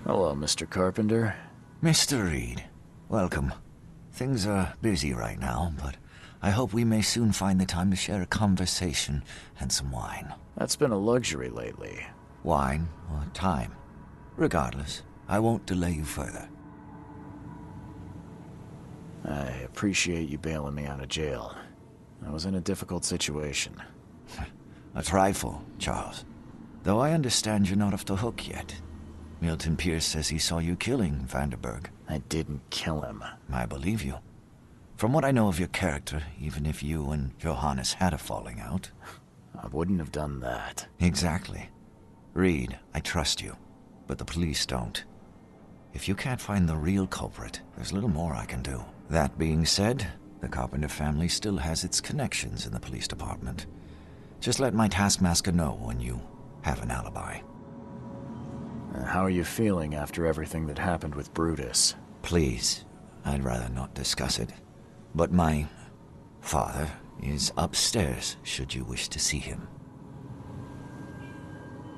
Hello, Mr. Carpenter. Mr. Reed, welcome. Things are busy right now, but I hope we may soon find the time to share a conversation and some wine. That's been a luxury lately. Wine or time. Regardless, I won't delay you further. I appreciate you bailing me out of jail. I was in a difficult situation. A trifle, Charles. Though I understand you're not off the hook yet. Milton Pierce says he saw you killing Vanderberg. I didn't kill him. I believe you. From what I know of your character, even if you and Johannes had a falling out... I wouldn't have done that. Exactly. Reed, I trust you, but the police don't. If you can't find the real culprit, there's little more I can do. That being said, the Carpenter family still has its connections in the police department. Just let my taskmaster know when you have an alibi. How are you feeling after everything that happened with Brutus? Please, I'd rather not discuss it. But my father is upstairs, should you wish to see him.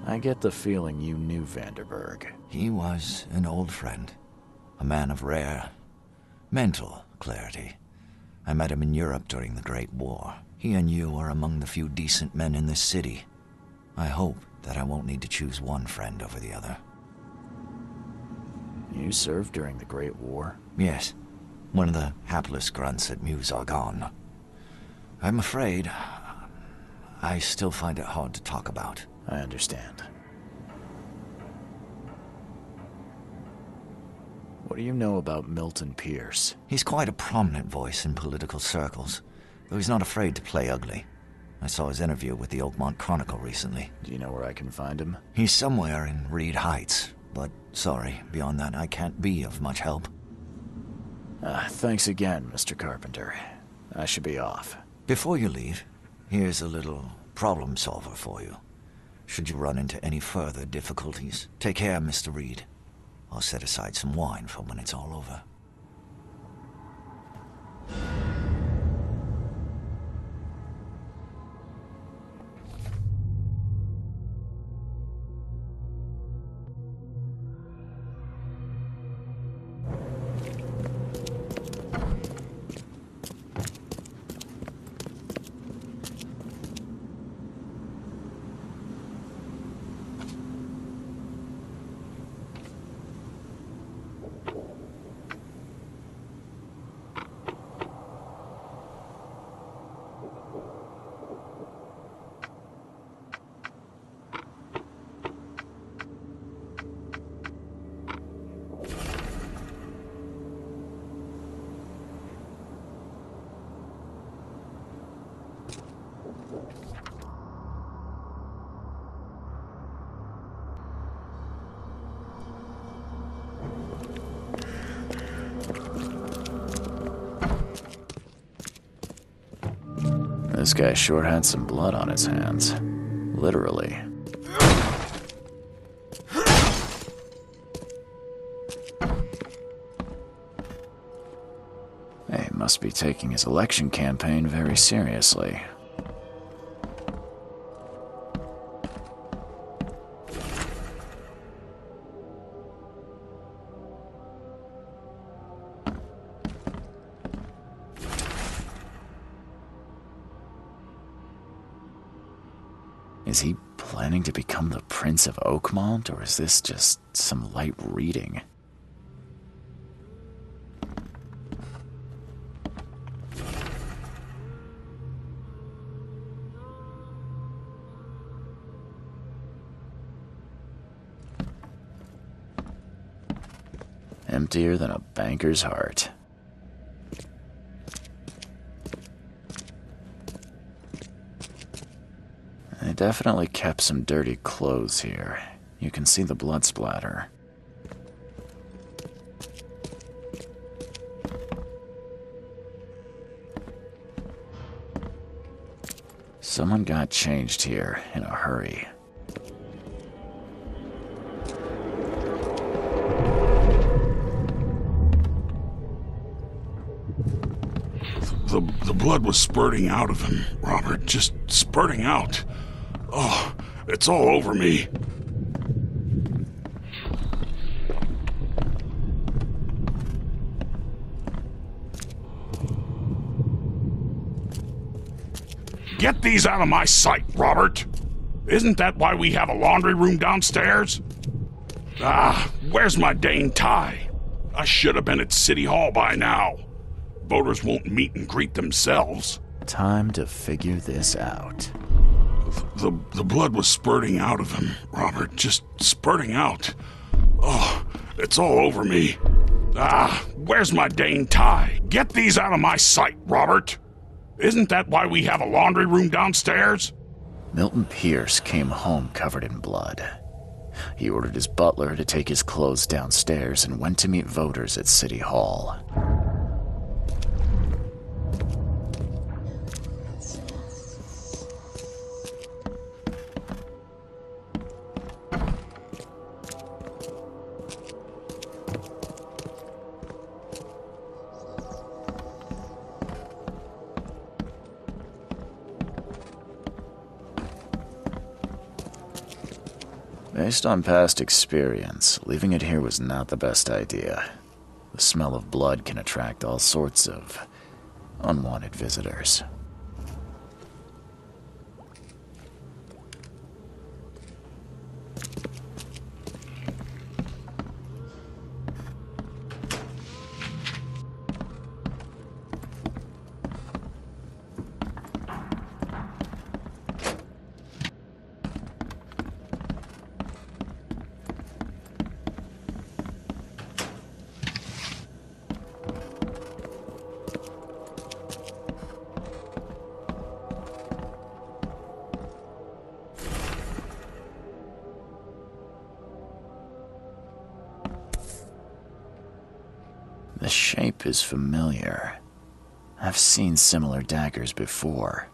I get the feeling you knew Vanderberg. He was an old friend, a man of rare mental clarity. I met him in Europe during the Great War. He and you are among the few decent men in this city. I hope that I won't need to choose one friend over the other. You served during the Great War? Yes, one of the hapless grunts at Meuse-Argonne. I'm afraid I still find it hard to talk about. I understand. What do you know about Milton Pierce? He's quite a prominent voice in political circles, though he's not afraid to play ugly. I saw his interview with the Oakmont Chronicle recently. Do you know where I can find him? He's somewhere in Reed Heights, but sorry, beyond that I can't be of much help. Thanks again, Mr. Carpenter. I should be off. Before you leave, here's a little problem solver for you. Should you run into any further difficulties, take care, Mr. Reed. I'll set aside some wine for when it's all over. This guy sure had some blood on his hands. Literally. He must be taking his election campaign very seriously. Is he planning to become the Prince of Oakmont, or is this just some light reading? Emptier than a banker's heart. They definitely kept some dirty clothes here. You can see the blood splatter. Someone got changed here in a hurry. The blood was spurting out of him, Robert. Just spurting out. Oh, it's all over me. these out of my sight, Robert! Isn't that why we have a laundry room downstairs? Ah, where's my dang tie? I should have been at City Hall by now. Voters won't meet and greet themselves. Time to figure this out. The blood was spurting out of him, Robert. Just spurting out. Oh, it's all over me. Ah, where's my dang tie? Get these out of my sight, Robert! Isn't that why we have a laundry room downstairs? Milton Pierce came home covered in blood. He ordered his butler to take his clothes downstairs and went to meet voters at City Hall. Based on past experience, leaving it here was not the best idea. The smell of blood can attract all sorts of unwanted visitors. The shape is familiar. I've seen similar daggers before.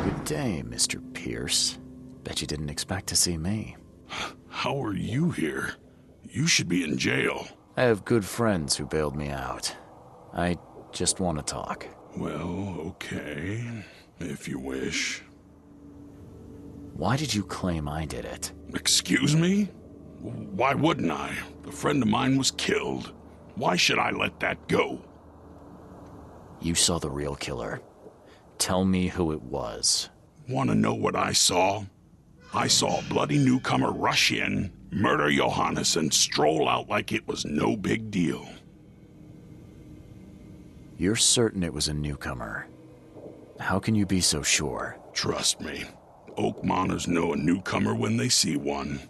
Good day, Mr. Pierce. Bet you didn't expect to see me. How are you here? You should be in jail. I have good friends who bailed me out. I just want to talk. Well, okay, if you wish. Why did you claim I did it? Excuse me? Why wouldn't I? A friend of mine was killed. Why should I let that go? You saw the real killer. Tell me who it was. Want to know what I saw? I saw a bloody newcomer rush in, murder Johannes, and stroll out like it was no big deal. You're certain it was a newcomer. How can you be so sure? Trust me, Oakmoners know a newcomer when they see one.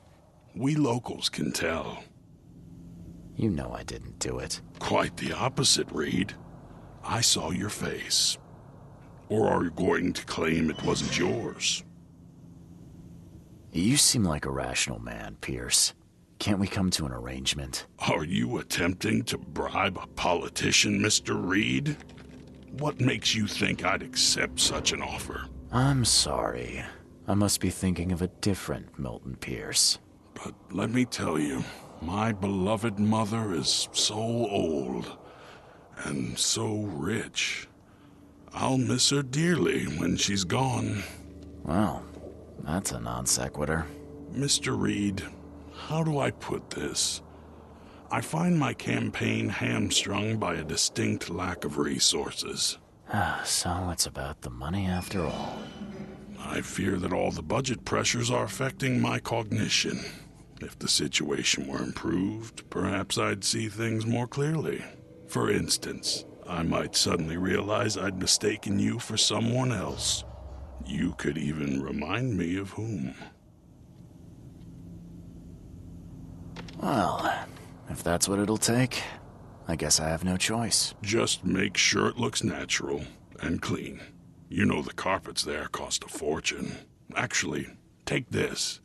We locals can tell. You know I didn't do it. Quite the opposite, Reed. I saw your face. Or are you going to claim it wasn't yours? You seem like a rational man, Pierce. Can't we come to an arrangement? Are you attempting to bribe a politician, Mr. Reed? What makes you think I'd accept such an offer? I'm sorry. I must be thinking of a different Milton Pierce. But let me tell you, my beloved mother is so old and so rich. I'll miss her dearly when she's gone. Well, that's a non sequitur. Mr. Reed, how do I put this? I find my campaign hamstrung by a distinct lack of resources. So it's about the money after all. I fear that all the budget pressures are affecting my cognition. If the situation were improved, perhaps I'd see things more clearly. For instance, I might suddenly realize I'd mistaken you for someone else. You could even remind me of whom. Well, if that's what it'll take, I guess I have no choice. Just make sure it looks natural and clean. You know the carpets there cost a fortune. Actually, take this.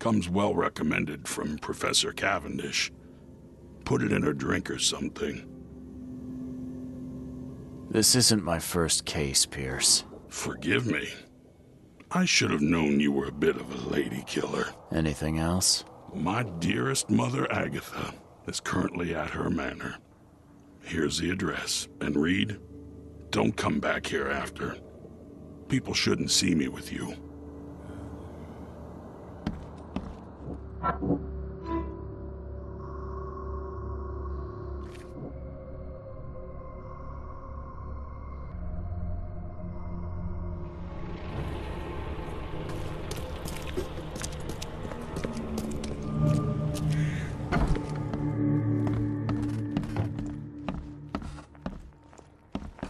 Comes well recommended from Professor Cavendish. Put it in her drink or something. This isn't my first case, Pierce. Forgive me. I should have known you were a bit of a lady killer. Anything else? My dearest mother, Agatha, is currently at her manor. Here's the address. And Reed, don't come back here after. People shouldn't see me with you.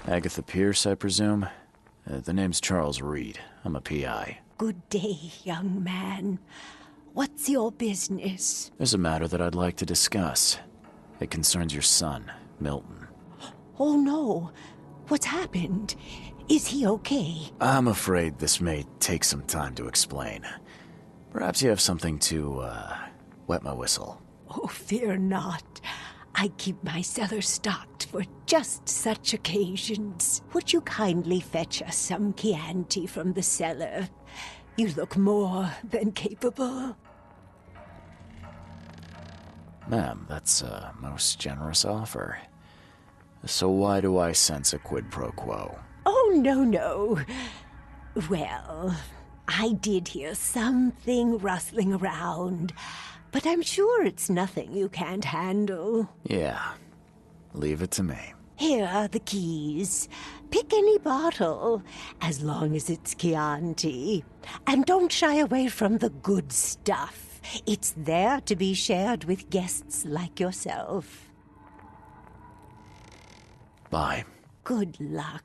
Agatha Pierce, I presume? The name's Charles Reed. I'm a PI. Good day, young man. What's your business? There's a matter that I'd like to discuss. It concerns your son, Milton. Oh, no. What's happened? Is he okay? I'm afraid this may take some time to explain. Perhaps you have something to, wet my whistle. Oh, fear not. I keep my cellar stocked for just such occasions. Would you kindly fetch us some Chianti from the cellar? You look more than capable. Ma'am, that's a most generous offer. So why do I sense a quid pro quo? Oh, no. Well, I did hear something rustling around, but I'm sure it's nothing you can't handle. Yeah, leave it to me. Here are the keys. Pick any bottle, as long as it's Chianti. And don't shy away from the good stuff. It's there to be shared with guests like yourself. Bye. Good luck.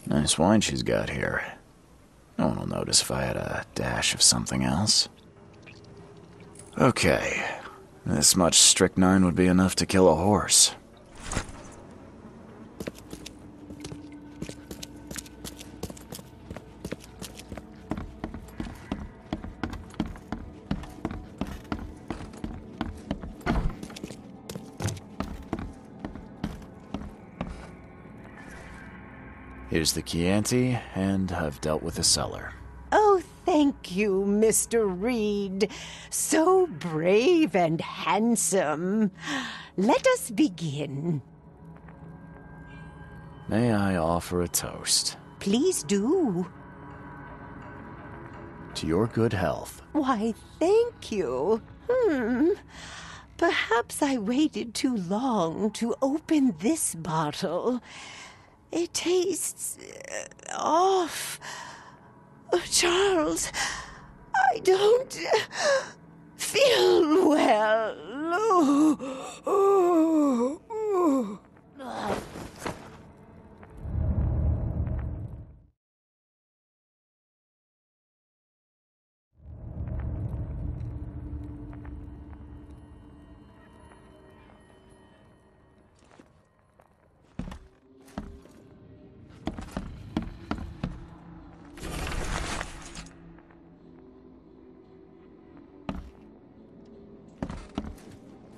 Nice wine she's got here. No one will notice if I had a dash of something else. Okay. This much strychnine would be enough to kill a horse. Here's the Chianti, and I've dealt with the cellar. Oh, thank you, Mr. Reed. So brave and handsome. Let us begin. May I offer a toast? Please do. To your good health. Why, thank you. Perhaps I waited too long to open this bottle. It tastes off. Oh, Charles, I don't feel well.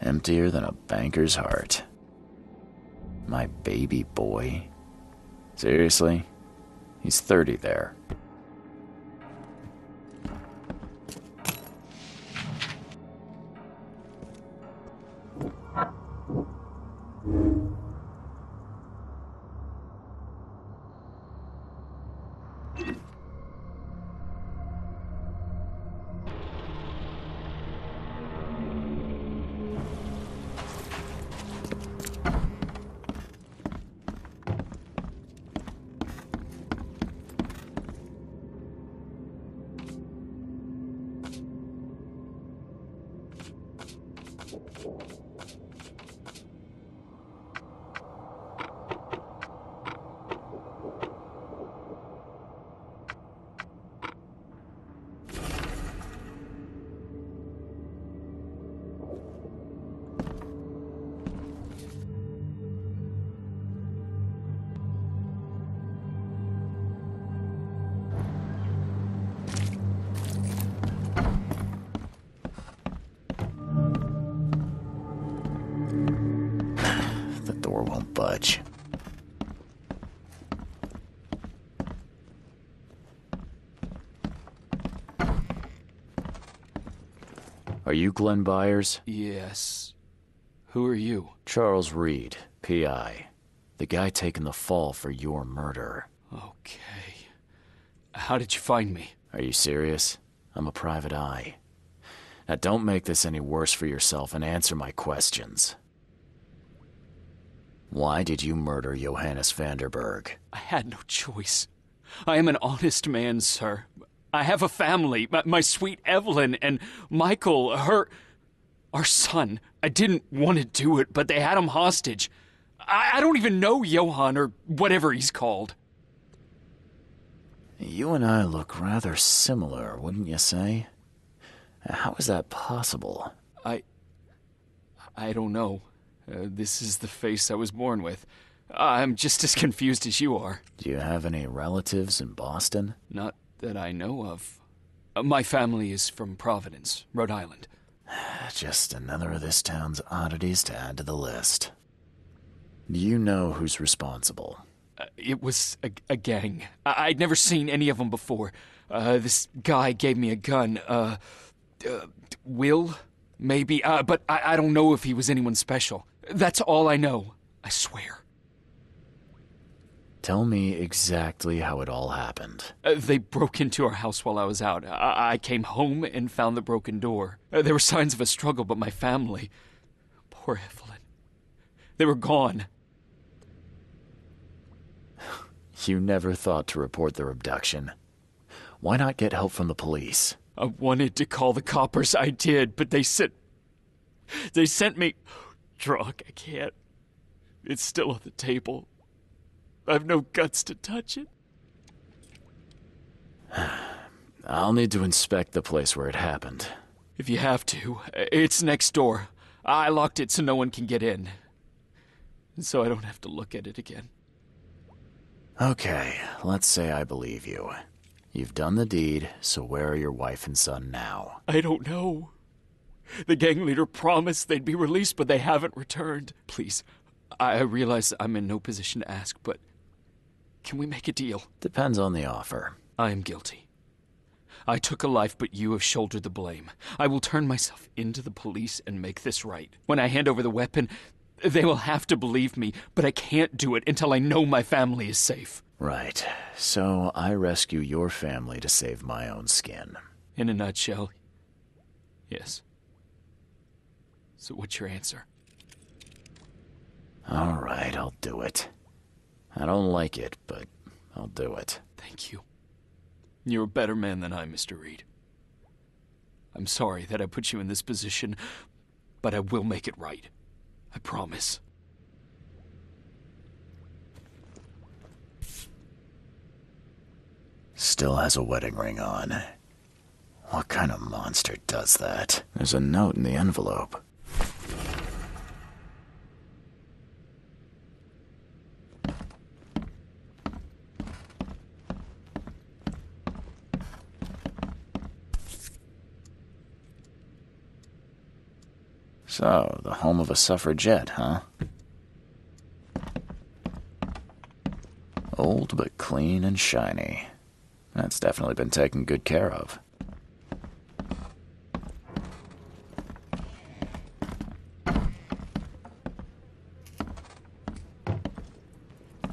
Emptier than a banker's heart. My baby boy? Seriously? He's 30 there. The door won't budge. Are you Glenn Byers? Yes. Who are you? Charles Reed, P.I. The guy taking the fall for your murder. Okay. How did you find me? Are you serious? I'm a private eye. Now don't make this any worse for yourself and answer my questions. Why did you murder Johannes Vanderberg? I had no choice. I am an honest man, sir. I have a family. My sweet Evelyn and Michael, our son. I didn't want to do it, but they had him hostage. I don't even know Johann or whatever he's called. You and I look rather similar, wouldn't you say? How is that possible? I don't know. This is the face I was born with. I'm just as confused as you are. Do you have any relatives in Boston? Not that I know of. My family is from Providence, Rhode Island. Just another of this town's oddities to add to the list. Do you know who's responsible? It was a gang. I'd never seen any of them before. This guy gave me a gun. Will? Maybe. But I don't know if he was anyone special. That's all I know. I swear. Tell me exactly how it all happened. They broke into our house while I was out. I came home and found the broken door. There were signs of a struggle, but my family... Poor Evelyn. They were gone. You never thought to report their abduction. Why not get help from the police? I wanted to call the coppers. I did, but they sent me... Drunk, I can't. It's still on the table. I've no guts to touch it. I'll need to inspect the place where it happened. If you have to, it's next door. I locked it so no one can get in. So I don't have to look at it again. Okay, let's say I believe you. You've done the deed, so where are your wife and son now? I don't know. The gang leader promised they'd be released, but they haven't returned. Please, I realize I'm in no position to ask, but can we make a deal? Depends on the offer. I am guilty. I took a life, but you have shouldered the blame. I will turn myself into the police and make this right. When I hand over the weapon, they will have to believe me, but I can't do it until I know my family is safe. Right. So I rescue your family to save my own skin. In a nutshell, yes. So what's your answer? All right, I'll do it. I don't like it, but I'll do it. Thank you. You're a better man than I, Mr. Reed. I'm sorry that I put you in this position, but I will make it right. I promise. Still has a wedding ring on. What kind of monster does that? There's a note in the envelope. So, the home of a suffragette, huh? Old but clean and shiny. That's definitely been taken good care of.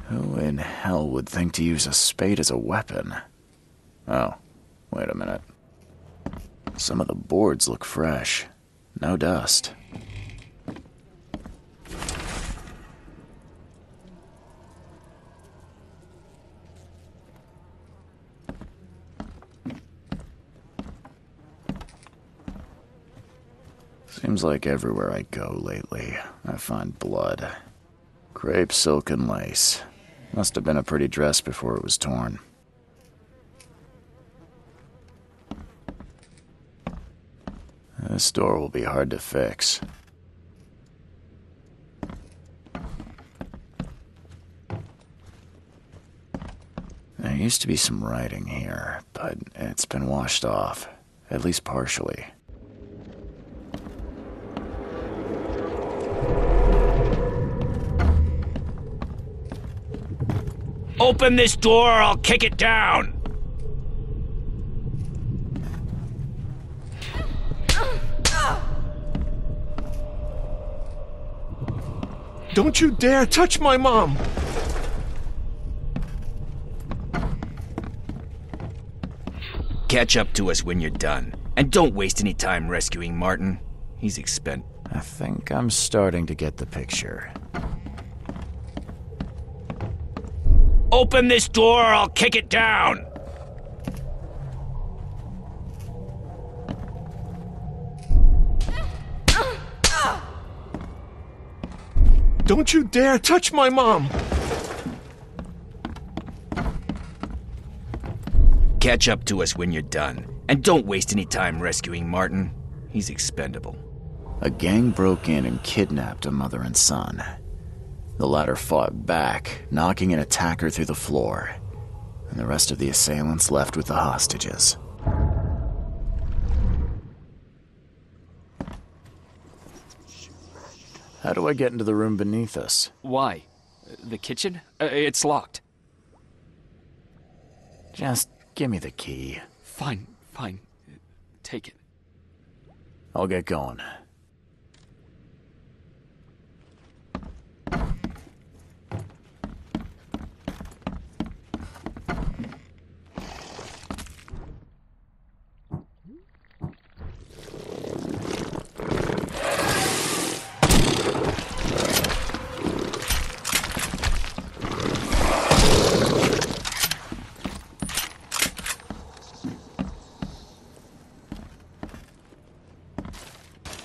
Who in hell would think to use a spade as a weapon? Oh, wait a minute. Some of the boards look fresh. No dust. Seems like everywhere I go lately, I find blood. Crepe, silk, and lace. Must have been a pretty dress before it was torn. This door will be hard to fix. There used to be some writing here, but it's been washed off, at least partially. Open this door or I'll kick it down! Don't you dare touch my mom! Catch up to us when you're done. And don't waste any time rescuing Martin. He's expendable. I think I'm starting to get the picture. Open this door or I'll kick it down! Don't you dare touch my mom! Catch up to us when you're done. And don't waste any time rescuing Martin. He's expendable. A gang broke in and kidnapped a mother and son. The latter fought back, knocking an attacker through the floor, and the rest of the assailants left with the hostages. How do I get into the room beneath us? Why? The kitchen? It's locked. Just give me the key. Fine. Take it. I'll get going.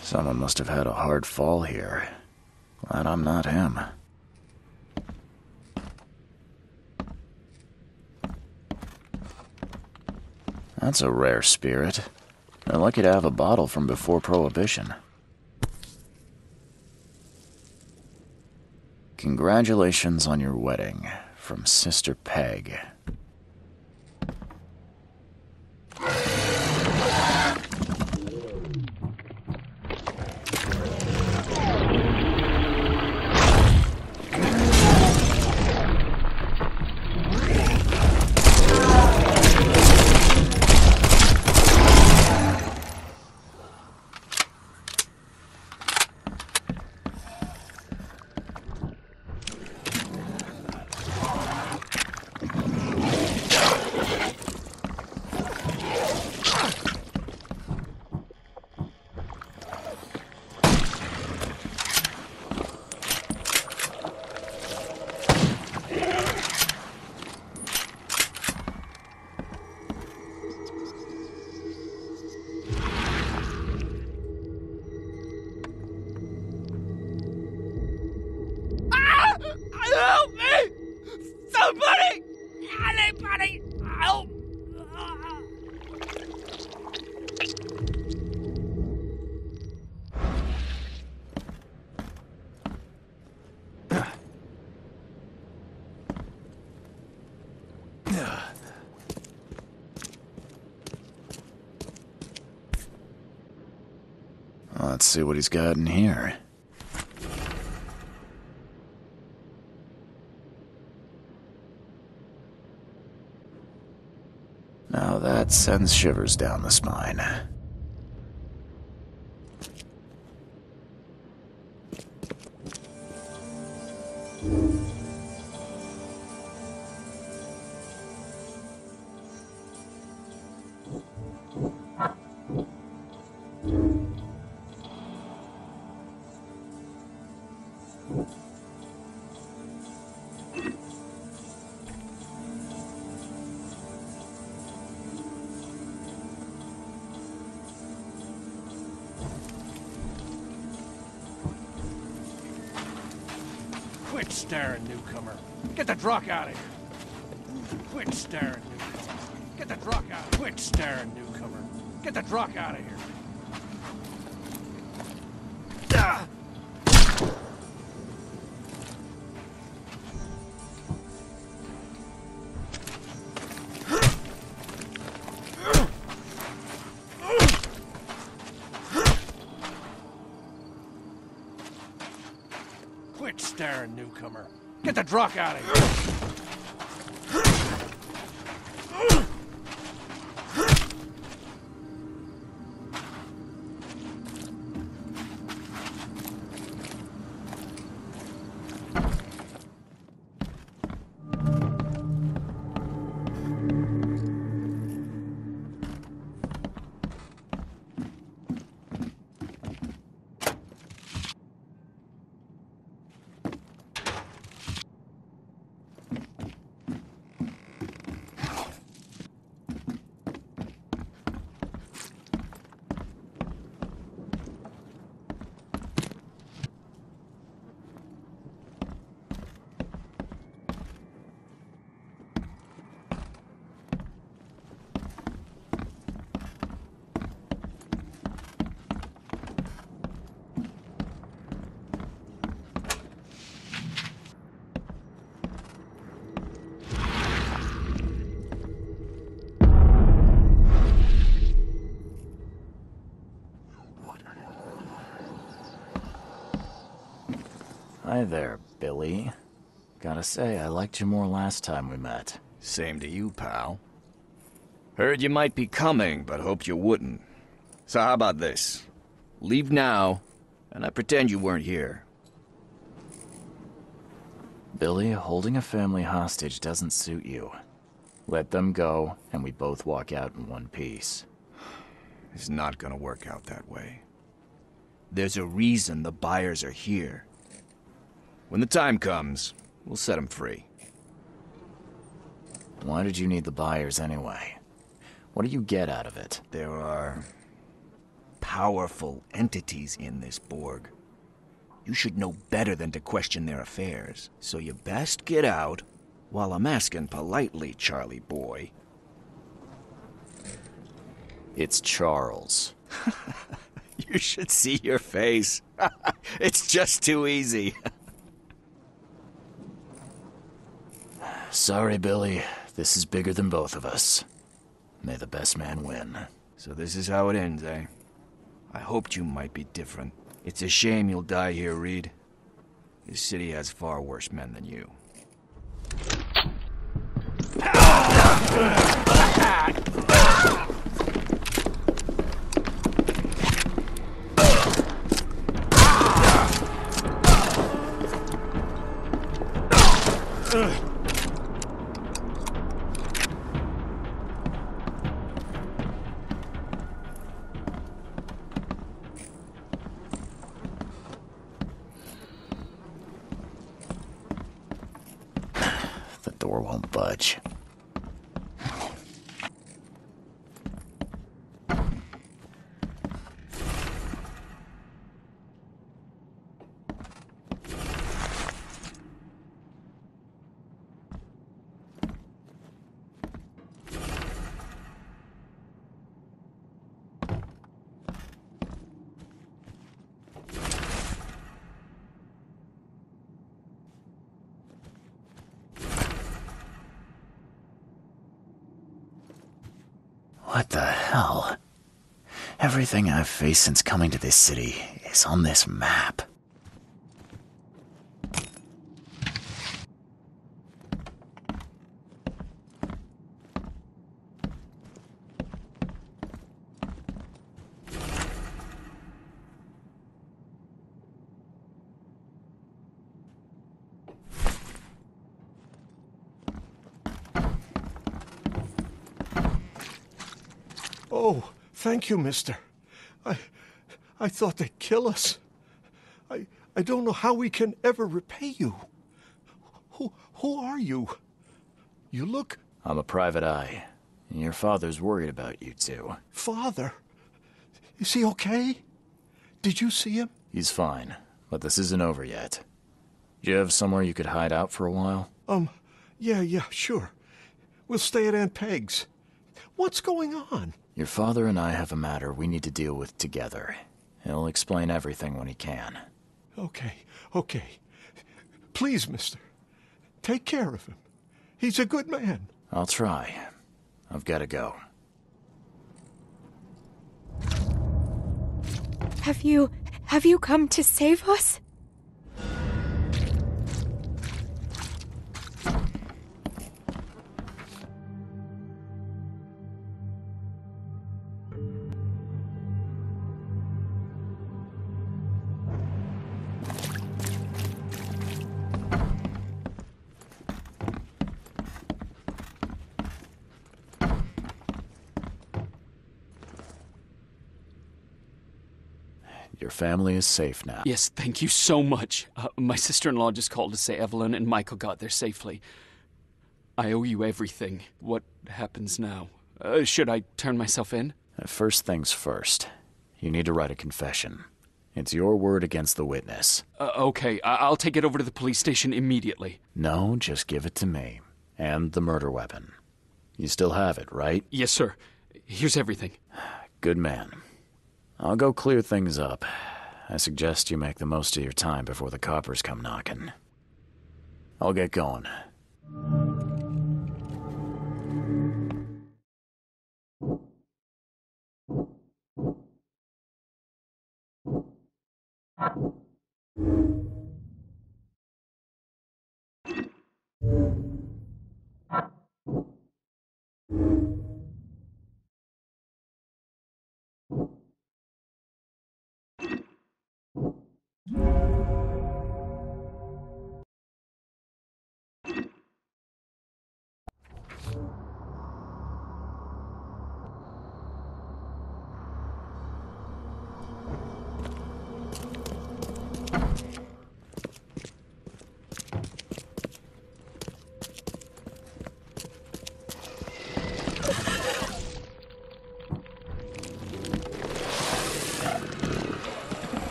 Someone must have had a hard fall here. Glad I'm not him. That's a rare spirit. They're lucky to have a bottle from before Prohibition. Congratulations on your wedding, from Sister Peg. Help me! Somebody! Anybody! Help! Let's see what he's got in here. Now that sends shivers down the spine. Quit staring, newcomer. Get the drunk out of here. Quit staring, newcomer. Get the drunk out. Quit staring, newcomer. Get the drunk out of here. Ah! Quit staring, newcomer. Get the drunk out of here. Hi there, Billy. Gotta say, I liked you more last time we met. Same to you, pal. Heard you might be coming, but hoped you wouldn't. So how about this? Leave now, and I pretend you weren't here. Billy, holding a family hostage doesn't suit you. Let them go, and we both walk out in one piece. It's not gonna work out that way. There's a reason the buyers are here. When the time comes, we'll set them free. Why did you need the buyers anyway? What do you get out of it? There are powerful entities in this Borg. You should know better than to question their affairs, so you best get out while I'm asking politely, Charlie boy. It's Charles. You should see your face. It's just too easy. Sorry, Billy. This is bigger than both of us. May the best man win. So this is how it ends, eh? I hoped you might be different. It's a shame you'll die here, Reed. This city has far worse men than you. The door won't budge. What the hell? Everything I've faced since coming to this city is on this map. Oh, thank you, mister. I thought they'd kill us. I don't know how we can ever repay you. Who are you? You look... I'm a private eye. And your father's worried about you two. Father? Is he okay? Did you see him? He's fine, but this isn't over yet. Do you have somewhere you could hide out for a while? Yeah, sure. We'll stay at Aunt Peg's. What's going on? Your father and I have a matter we need to deal with together. He'll explain everything when he can. Okay. Please, mister. Take care of him. He's a good man. I'll try. I've got to go. Have you come to save us? Your family is safe now. Yes, thank you so much. My sister-in-law just called to say Evelyn and Michael got there safely. I owe you everything. What happens now? Should I turn myself in? First things first. You need to write a confession. It's your word against the witness. Okay, I'll take it over to the police station immediately. No, just give it to me. And the murder weapon. You still have it, right? Yes, sir. Here's everything. Good man. I'll go clear things up. I suggest you make the most of your time before the coppers come knocking. I'll get going.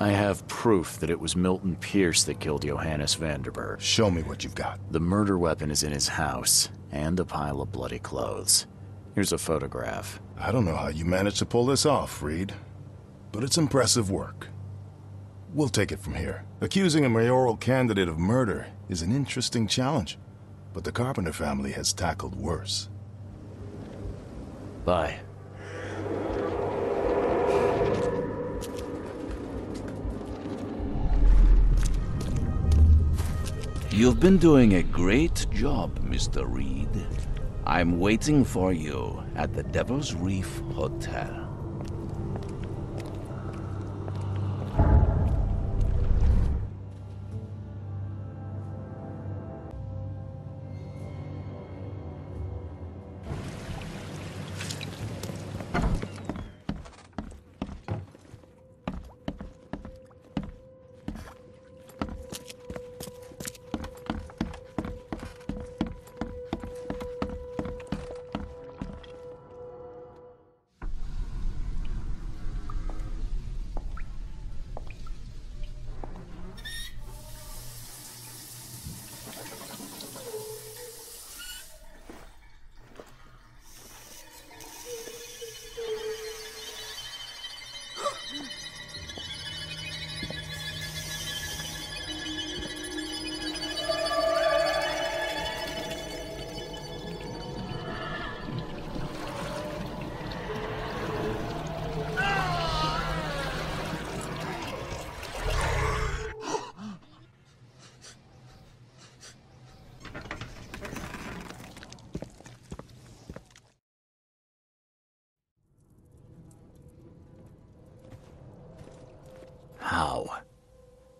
I have proof that it was Milton Pierce that killed Johannes Vanderberg. Show me what you've got. The murder weapon is in his house, and a pile of bloody clothes. Here's a photograph. I don't know how you managed to pull this off, Reed, but it's impressive work. We'll take it from here. Accusing a mayoral candidate of murder is an interesting challenge, but the Carpenter family has tackled worse. Bye. You've been doing a great job, Mr. Reed. I'm waiting for you at the Devil's Reef Hotel.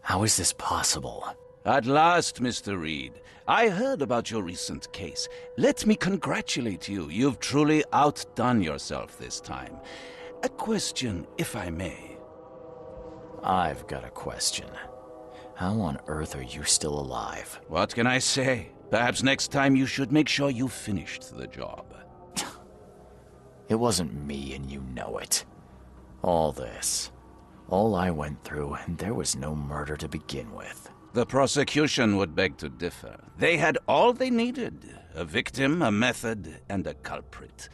How is this possible? At last, Mr. Reed. I heard about your recent case. Let me congratulate you. You've truly outdone yourself this time. A question, if I may. I've got a question. How on earth are you still alive? What can I say? Perhaps next time you should make sure you finished the job. It wasn't me, and you know it. All this. All I went through, and there was no murder to begin with. The prosecution would beg to differ. They had all they needed. A victim, a method, and a culprit.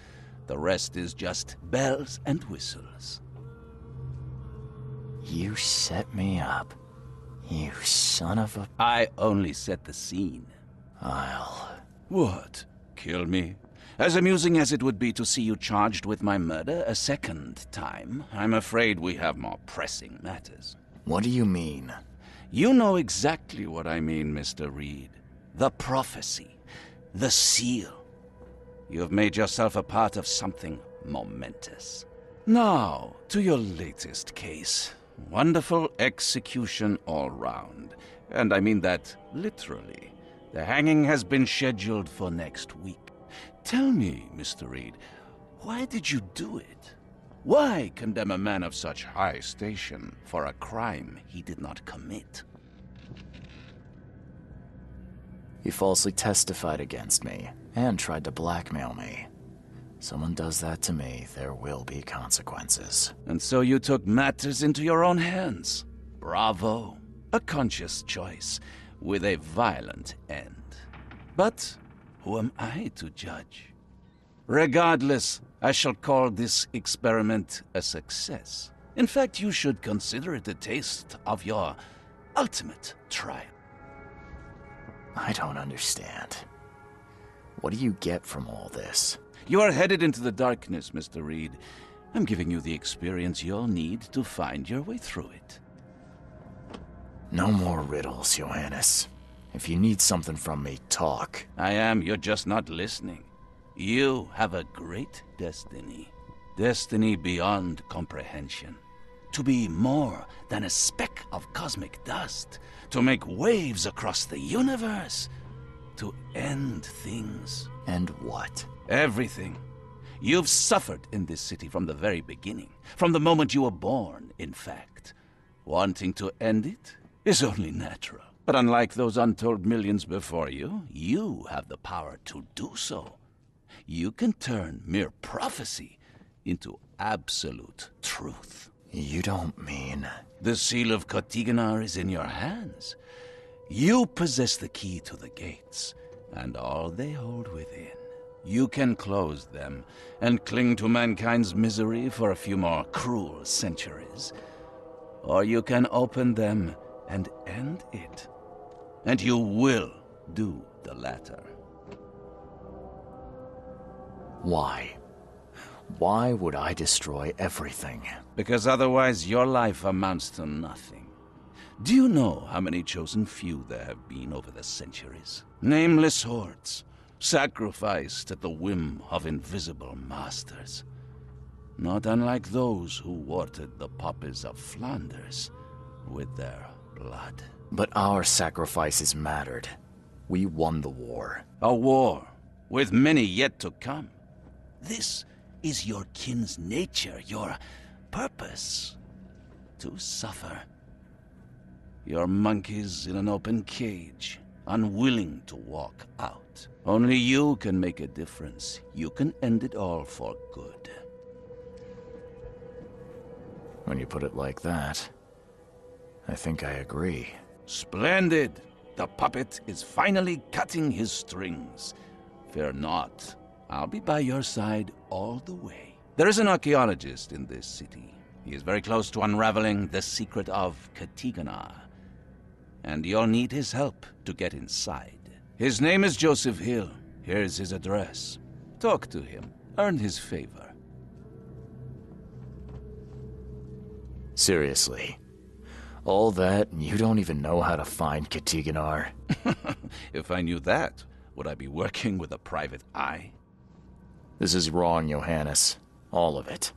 The rest is just bells and whistles. You set me up. You son of a... I only set the scene. What? Kill me? As amusing as it would be to see you charged with my murder a second time, I'm afraid we have more pressing matters. What do you mean? You know exactly what I mean, Mr. Reed. The prophecy. The seal. You have made yourself a part of something momentous. Now, to your latest case. Wonderful execution all round. And I mean that literally. The hanging has been scheduled for next week. Tell me, Mr. Reed, why did you do it? Why condemn a man of such high station for a crime he did not commit? He falsely testified against me and tried to blackmail me. Someone does that to me, there will be consequences. And so you took matters into your own hands. Bravo. A conscious choice, with a violent end. But who am I to judge? Regardless, I shall call this experiment a success. In fact, you should consider it a taste of your ultimate trial. I don't understand. What do you get from all this? You are headed into the darkness, Mr. Reed. I'm giving you the experience you'll need to find your way through it. No more riddles, Johannes. If you need something from me, talk. I am, you're just not listening. You have a great destiny. Destiny beyond comprehension. To be more than a speck of cosmic dust. To make waves across the universe. To end things. And what? Everything. You've suffered in this city from the very beginning. From the moment you were born, in fact. Wanting to end it is only natural. But unlike those untold millions before you, you have the power to do so. You can turn mere prophecy into absolute truth. You don't mean... The seal of Kotiganar is in your hands. You possess the key to the gates, and all they hold within. You can close them, and cling to mankind's misery for a few more cruel centuries. Or you can open them and end it. And you will do the latter. Why? Why would I destroy everything? Because otherwise your life amounts to nothing. Do you know how many chosen few there have been over the centuries? Nameless hordes, sacrificed at the whim of invisible masters. Not unlike those who watered the poppies of Flanders with their blood. But our sacrifices mattered. We won the war. A war, with many yet to come. This is your kin's nature, your purpose. To suffer. You're monkeys in an open cage, unwilling to walk out. Only you can make a difference. You can end it all for good. When you put it like that, I think I agree. Splendid! The puppet is finally cutting his strings. Fear not. I'll be by your side all the way. There is an archaeologist in this city. He is very close to unraveling the secret of Kotiganar. And you'll need his help to get inside. His name is Joseph Hill. Here's his address. Talk to him. Earn his favor. Seriously. All that, and you don't even know how to find Kotiganar? If I knew that, would I be working with a private eye? This is wrong, Johannes. All of it.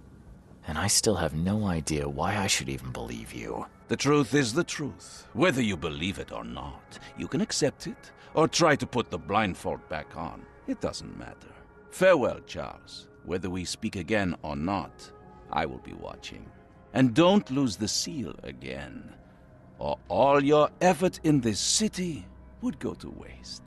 And I still have no idea why I should even believe you. The truth is the truth, whether you believe it or not. You can accept it, or try to put the blindfold back on. It doesn't matter. Farewell, Charles. Whether we speak again or not, I will be watching. And don't lose the seal again, or all your effort in this city would go to waste.